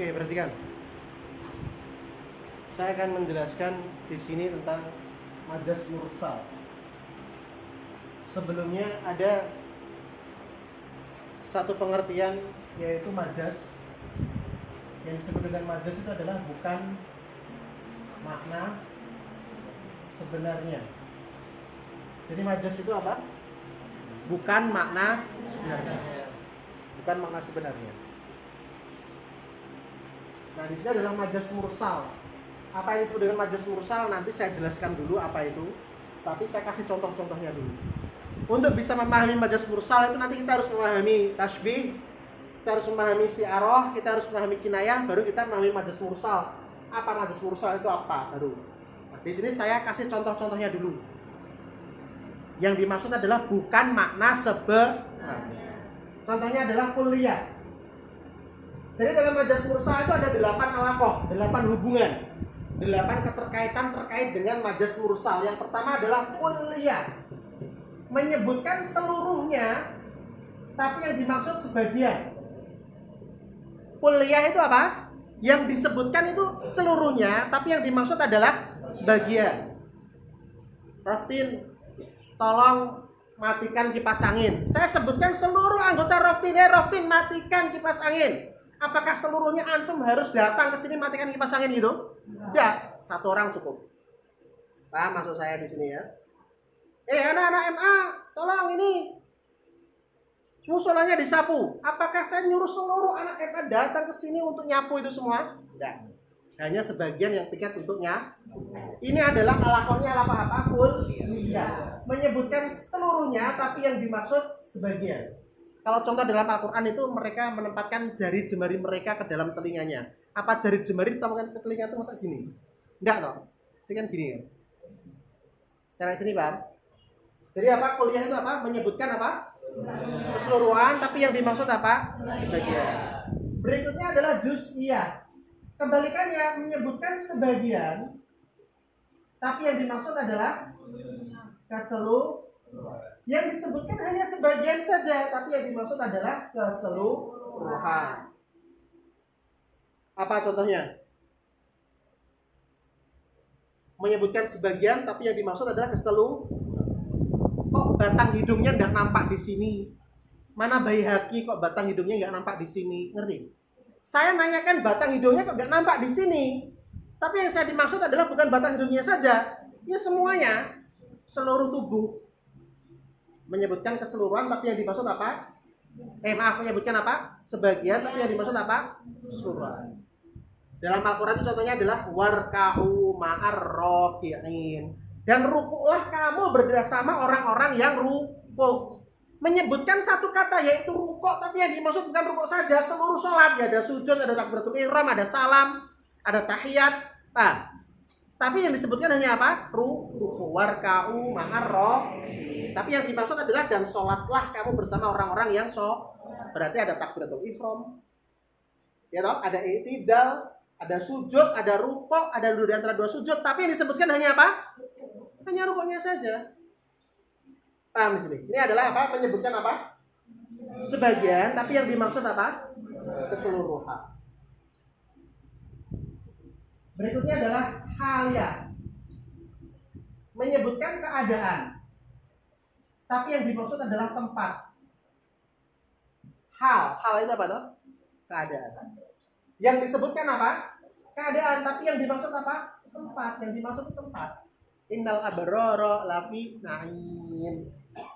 Oke, perhatikan. Saya akan menjelaskan di sini tentang majas mursal. Sebelumnya ada satu pengertian yaitu majas. Yang disebut dengan majas itu adalah bukan makna sebenarnya. Jadi majas itu apa? Bukan makna sebenarnya. Bukan makna sebenarnya. Nah, di sini adalah majas mursal. Apa yang disebut dengan majas mursal nanti saya jelaskan dulu apa itu. Tapi saya kasih contoh-contohnya dulu. Untuk bisa memahami majas mursal itu nanti kita harus memahami tasbih, kita harus memahami isti'arah, kita harus memahami kinayah, baru kita memahami majas mursal. Apa majas mursal itu apa? Baru. Nah, di sini saya kasih contoh-contohnya dulu. Yang dimaksud adalah bukan makna sebenarnya. Contohnya adalah kuliah. Jadi dalam majas mursal itu ada 8 alaqah, 8 hubungan, 8 keterkaitan terkait dengan majas mursal. Yang pertama adalah kuliah, menyebutkan seluruhnya, tapi yang dimaksud sebagian. Kuliah itu apa? Yang disebutkan itu seluruhnya, tapi yang dimaksud adalah sebagian. Raftin, tolong matikan kipas angin. Saya sebutkan seluruh anggota Raftin. Raftin, matikan kipas angin. Apakah seluruhnya antum harus datang ke sini matikan kipas angin gitu? Tidak, satu orang cukup. Paham maksud saya di sini ya? Anak-anak MA, tolong ini musolanya disapu. Apakah saya nyuruh seluruh anak MA datang ke sini untuk nyapu itu semua? Tidak. Hanya sebagian yang piket untuk nyapu. Ini adalah alakohnya apa? Kuliah. Menyebutkan seluruhnya, tapi yang dimaksud sebagian. Kalau contoh dalam Al-Quran itu mereka menempatkan jari jemari mereka ke dalam telinganya. Apa jari jemari ditampilkan ke telinga itu masa gini? Enggak toh? Ini kan gini ya. Sampai sini Bang. Jadi apa? Kuliah itu apa? Menyebutkan apa? Keseluruhan, tapi yang dimaksud apa? Sebagian. Berikutnya adalah juz'iyah. Kebalikannya, menyebutkan sebagian, tapi yang dimaksud adalah keseluruhan. Yang disebutkan hanya sebagian saja, tapi yang dimaksud adalah keseluruhan. Apa contohnya? Menyebutkan sebagian, tapi yang dimaksud adalah keseluruhan. Kok batang hidungnya tidak nampak di sini? Mana Baihaqi kok batang hidungnya nggak nampak di sini? Ngerti? Saya nanyakan batang hidungnya kok nggak nampak di sini. Tapi yang saya dimaksud adalah bukan batang hidungnya saja, ya semuanya, seluruh tubuh. Menyebutkan keseluruhan, tapi yang dimaksud apa? Menyebutkan apa? Sebagian, tapi yang dimaksud apa? Keseluruhan. Dalam Al-Quran itu contohnya adalah warka'u ma'ar raki'in. Dan rukuklah kamu bersama orang-orang yang rukuk. Menyebutkan satu kata yaitu rukuk, tapi yang dimaksud bukan rukuk saja, seluruh sholat. Ya, ada sujud, ada takbiratul ihram, ada salam, ada tahiyat. Tapi yang disebutkan hanya apa? Rukuk, warka'u ma'ar raki'in. Tapi yang dimaksud adalah dan sholatlah kamu bersama orang-orang yang sholat. Berarti ada takbiratul ihram, ya toh? Ada i'tidal, ada sujud, ada rukuk, ada duduk di antara dua sujud. Tapi yang disebutkan hanya apa? Hanya rukuknya saja. Paham di sini? Ini adalah apa? Menyebutkan apa? Sebagian, tapi yang dimaksud apa? Keseluruhan. Berikutnya adalah haliyah. Menyebutkan keadaan, tapi yang dimaksud adalah tempat. Hal itu apa tuh? Keadaan. Yang disebutkan apa? Keadaan, tapi yang dimaksud apa? Tempat. Yang dimaksud tempat. Innal abrara lafi na'im.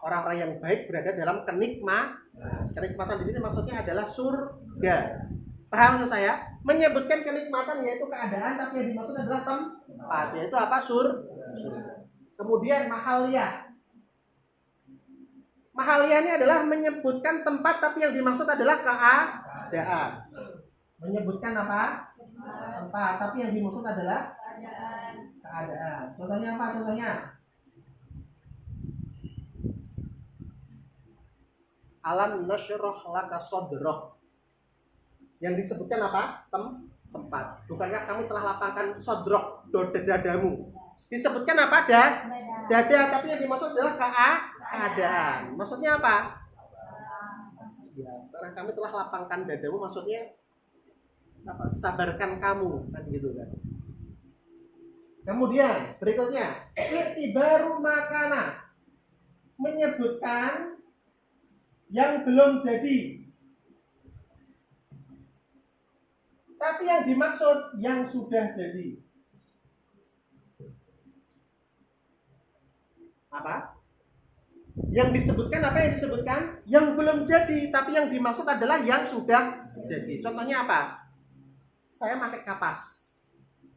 Orang-orang yang baik berada dalam kenikmatan di sini maksudnya adalah surga. Paham maksud saya? Menyebutkan kenikmatan yaitu keadaan, tapi yang dimaksud adalah tempat, yaitu apa? Surga. Kemudian mahaliyah. Mahaliyah ini adalah menyebutkan tempat, tapi yang dimaksud adalah keadaan. Menyebutkan apa? Tempat, tapi yang dimaksud adalah keadaan. Contohnya apa? Contohnya alam nasyrah laka sadrak. Yang disebutkan apa? Tempat. Bukankah kami telah lapangkan sadrak, dadamu? Disebutkan apa? Dada, tapi yang dimaksud adalah keadaan. Maksudnya apa? Ya, karena kami telah lapangkan dadamu, maksudnya sabarkan kamu kan gitu kan. Kemudian berikutnya i'tibaru makana, menyebutkan yang belum jadi tapi yang dimaksud yang sudah jadi. Apa? Yang disebutkan apa yang disebutkan? Yang belum jadi, tapi yang dimaksud adalah yang sudah jadi. Contohnya apa? Saya pakai kapas.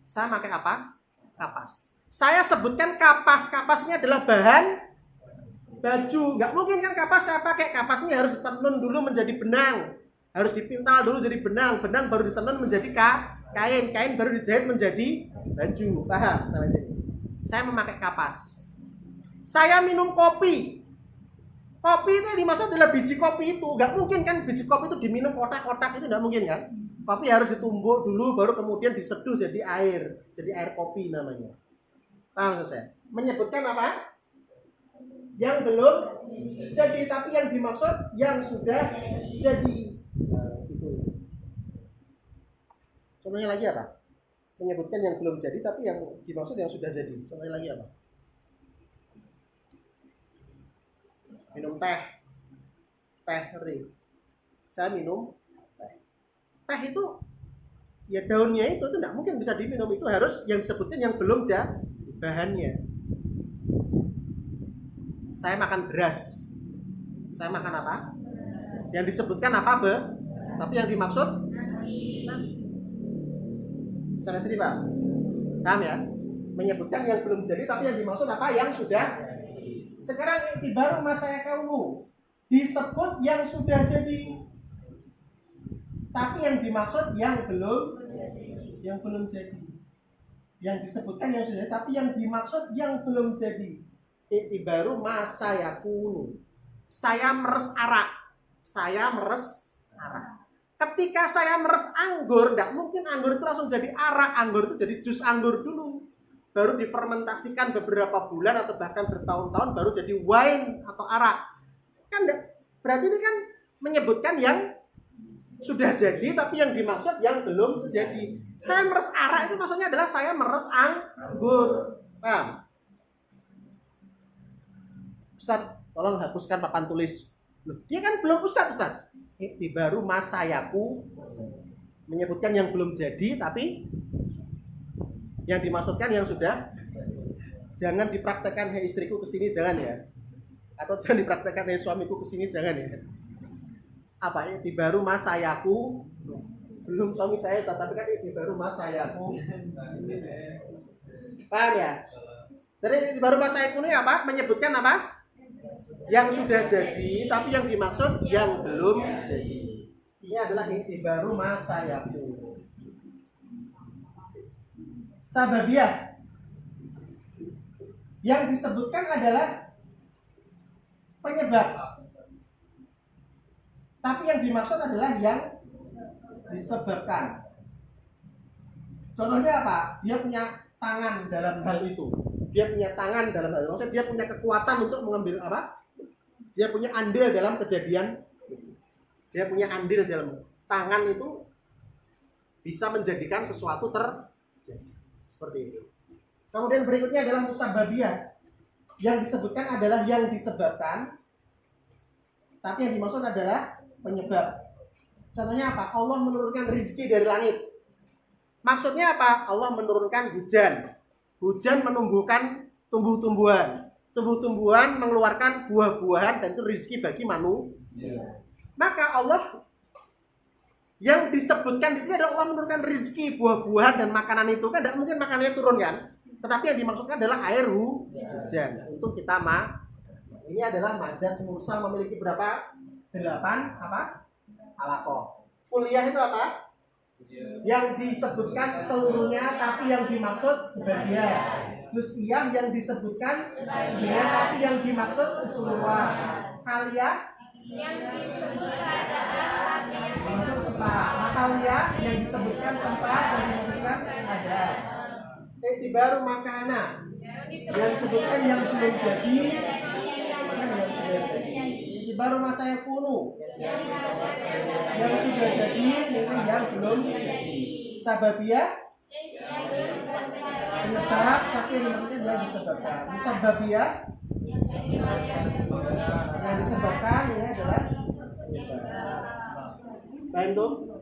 Saya pakai apa? Kapas. Saya sebutkan kapas. Kapas ini adalah bahan baju. Nggak mungkin kan kapas saya pakai. Kapas ini harus ditenun dulu menjadi benang. Harus dipintal dulu jadi benang. Benang baru ditenun menjadi kain. Kain baru dijahit menjadi baju. Paham? Sampai sini. Saya memakai kapas. Saya minum kopi. Kopi itu yang dimaksud adalah biji kopi itu. Nggak mungkin kan biji kopi itu diminum kotak-kotak, itu nggak mungkin kan. Kopi harus ditumbuk dulu baru kemudian diseduh jadi air. Jadi air kopi namanya. Paham saya? Menyebutkan apa? Yang belum jadi, tapi yang dimaksud yang sudah jadi. Nah, itu. Contohnya lagi apa? Menyebutkan yang belum jadi tapi yang dimaksud yang sudah jadi. Contohnya lagi apa? Minum teh ring. Saya minum teh itu ya daunnya itu tidak mungkin bisa diminum, itu harus yang disebutkan yang belum jadi bahannya. Saya makan beras. Saya makan apa? Yang disebutkan apa tapi yang dimaksud nasi. Sampai sini Pak? Paham ya? Menyebutkan yang belum jadi tapi yang dimaksud apa? Yang sudah. Sekarang i'tibaru masaya kaumu, disebut yang sudah jadi tapi yang dimaksud yang belum jadi. Yang disebutkan yang sudah tapi yang dimaksud yang belum jadi. I'tibaru masaya kunu, saya meres arak. Ketika saya meres anggur, tidak mungkin anggur itu langsung jadi arak. Anggur itu jadi jus anggur dulu, baru difermentasikan beberapa bulan atau bahkan bertahun-tahun baru jadi wine atau arak. Kan berarti ini kan menyebutkan yang sudah jadi tapi yang dimaksud yang belum jadi. Saya meres arak itu maksudnya adalah saya meres anggur. Nah, Ustaz, tolong hapuskan papan tulis. Loh, dia kan belum Ustaz. Baru masayaku, menyebutkan yang belum jadi tapi yang dimaksudkan yang sudah. Jangan dipraktekkan hei istriku kesini, jangan ya. Atau jangan dipraktekkan hei suamiku kesini, jangan ya. Apa ya? Baru masayaku, belum suami saya, tapi kan ini baru masayaku. Paham ya? Jadi baru masayaku ini apa? Menyebutkan apa? Yang sudah jadi, tapi yang dimaksud yang belum jadi. Ini adalah baru masayaku. Sababiyah, yang disebutkan adalah penyebab, tapi yang dimaksud adalah yang disebabkan. Contohnya apa? Dia punya tangan dalam hal itu. Maksudnya dia punya kekuatan untuk mengambil apa? Dia punya andil dalam kejadian. Dia punya andil dalam tangan itu bisa menjadikan sesuatu terjadi. Seperti itu. Kemudian berikutnya adalah musababiyah. Yang disebutkan adalah yang disebabkan, tapi yang dimaksud adalah penyebab. Contohnya apa? Allah menurunkan rezeki dari langit. Maksudnya apa? Allah menurunkan hujan. Hujan menumbuhkan tumbuh-tumbuhan. Tumbuh-tumbuhan mengeluarkan buah-buahan dan itu rezeki bagi manusia. Maka Allah yang disebutkan di sini adalah Allah menurunkan rezeki, buah-buahan dan makanan itu kan tidak mungkin makanannya turun kan? Tetapi yang dimaksudkan adalah air hujan untuk kita Ini adalah majas mursal memiliki berapa? 8 apa? Alaqah. Kuliah itu apa? Yang disebutkan seluruhnya tapi yang dimaksud sebagian. Juz'iyah yang disebutkan sebagian tapi yang dimaksud keseluruhan. Kaliah yang disebutkan adalah dimaksud tempat. Makalia yang disebutkan tempat dan disebutkan ada. Baru makanan yang disebutkan yang belum jadi, yang sudah jadi. Baru masa yang kuno. Yang sudah jadi, ini yang belum jadi. Sababiyah penyebab, tapi yang maksudnya yang disebabkan. Musababiyah yang disebabkan ini adalah penyebab. Paham tuh?